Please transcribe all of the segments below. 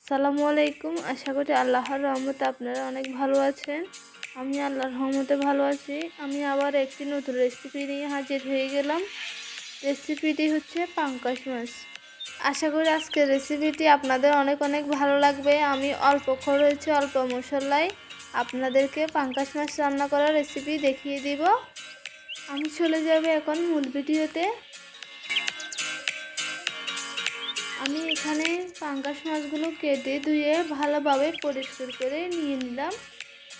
আসসালামু আলাইকুম। আশা করি আল্লাহর রহমতে আপনারা অনেক ভালো আছেন। আমি আল্লাহর রহমতে ভালো আছি। আমি আবার একটি নতুন রেসিপি নিয়ে হাজির হয়ে গেলাম। রেসিপিটি হচ্ছে পাঙ্গাস মাছ। আশা করি আজকের রেসিপিটি আপনাদের অনেক অনেক ভালো লাগবে। আমি অল্প খরচে অল্প মশলায় আপনাদেরকে পাঙ্গাস মাছ রান্না করার রেসিপি দেখিয়ে দিব। আমি চলে যাব এখন মূল ভিডিওতে। আমি এখানে পাঙ্গাস মাছগুলো কেটে ধুয়ে ভালোভাবে পরিষ্কার করে নিয়ে নিলাম।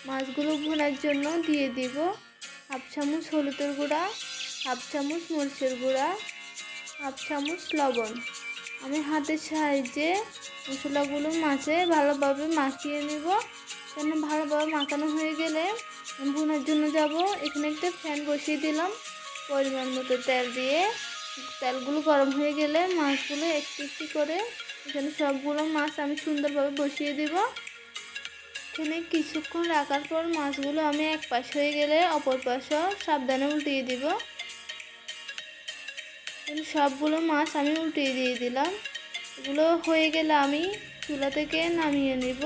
মাছগুলো ভুনার জন্য দিয়ে দিব হাফ চামচ হলুদের গুঁড়া, হাফ চামচ মরিচের গুঁড়া, হাফ চামচ লবণ। আমি হাতের সাহায্যে মশলাগুলো মাছে ভালোভাবে মাখিয়ে নেব। কেন ভালোভাবে মাখানো হয়ে গেলে ভুনার জন্য যাব। এখানে একটা ফ্যান বসিয়ে দিলাম, পরিমাণ মতো তেল দিয়ে তেলগুলো গরম হয়ে গেলে মাছগুলো একটু একটু করে এখানে সবগুলো মাছ আমি সুন্দরভাবে বসিয়ে দেব। এখানে কিছুক্ষণ রাখার পর মাছগুলো আমি এক পাশ হয়ে গেলে অপর পাশও সাবধানে উল্টিয়ে দিব। সবগুলো মাছ আমি উল্টিয়ে দিয়ে দিলাম। এগুলো হয়ে গেলে আমি চুলা থেকে নামিয়ে নেব।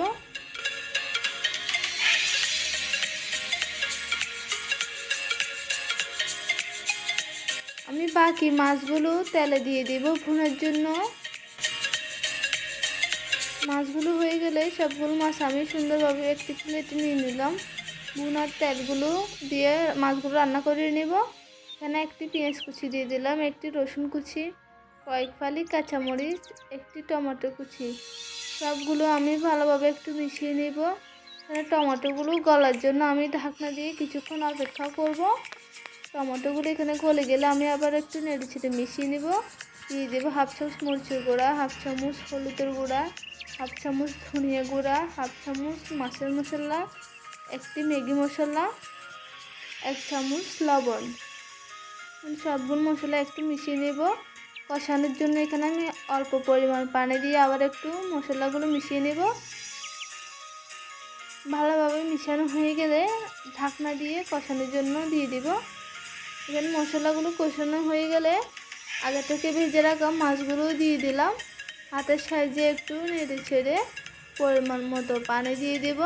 আমি বাকি মাছগুলো তেলে দিয়ে দিব ভুনার জন্য। মাছগুলো হয়ে গেলে সবগুলো মাছ আমি সুন্দরভাবে একটি প্লেটে নিয়ে নিলাম। ভুনার তেলগুলো দিয়ে মাছগুলো রান্না করে নেব। এখানে একটি পেঁয়াজ কুচি দিয়ে দিলাম, একটি রসুন কুচি, কয়েক ফালি কাঁচামরিচ, একটি টমেটো কুচি। সবগুলো আমি ভালোভাবে একটু মিশিয়ে নেব। এখানে টমেটোগুলো গলার জন্য আমি ঢাকনা দিয়ে কিছুক্ষণ অপেক্ষা করব। টমেটোগুলো এখানে গলে গেলে আমি আবার একটু নেড়ে ছেড়ে মিশিয়ে নেব। দিয়ে দেবো হাফ চামচ মরিচের গুঁড়া, হাফ চামচ হলুদের গুঁড়া, হাফ চামচ ধনিয়া গুঁড়া, হাফ চামচ মাছের মশলা, একটি ম্যাগি মশলা, এক চামচ লবণ। সবগুলো মশলা একটু মিশিয়ে নেব। কষানোর জন্য এখানে আমি অল্প পরিমাণ পানি দিয়ে আবার একটু মশলাগুলো মিশিয়ে নেব। ভালোভাবে মিশানো হয়ে গেলে ঢাকনা দিয়ে কষানোর জন্য দিয়ে দিব। এখানে মশলাগুলো কষানো হয়ে গেলে আগে থেকে ভেজে রাখা মাছগুলো দিয়ে দিলাম। হাতের সাহায্যে একটু নেড়ে ছেড়ে পরিমাণ মতো পানি দিয়ে দেব।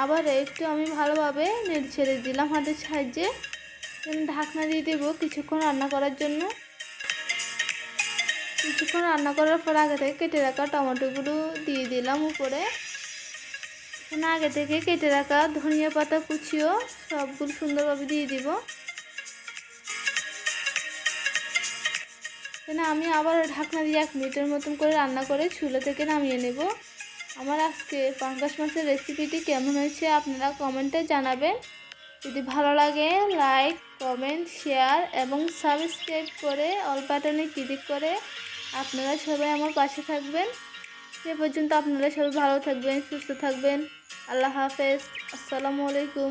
আবার একটু আমি ভালোভাবে নেড়ে ছেড়ে দিলাম হাতের সাহায্যে। ঢাকনা দিয়ে দেবো কিছুক্ষণ রান্না করার জন্য। কিছুক্ষণ রান্না করার পর আগে থেকে কেটে রাখা টমেটোগুলো দিয়ে দিলাম উপরে। এখানে আগে থেকে কেটে রাখা ধনিয়া পাতা কুচিও সবগুলো সুন্দরভাবে দিয়ে দিব। এখানে আমি আবার ঢাকনা দিয়ে 1 মিনিটের মতন করে রান্না করে চুলা থেকে নামিয়ে নেব। আমার আজকে পাঙ্গাস মাছের রেসিপিটি কেমন হয়েছে আপনারা কমেন্টে জানাবেন। যদি ভালো লাগে লাইক, কমেন্ট, শেয়ার এবং সাবস্ক্রাইব করে অল বাটনে ক্লিক করে আপনারা সবাই আমার পাশে থাকবেন। সে পর্যন্ত আপনারা সবাই ভালো থাকবেন, সুস্থ থাকবেন। আল্লাহ হাফেজ। আসসালামু আলাইকুম।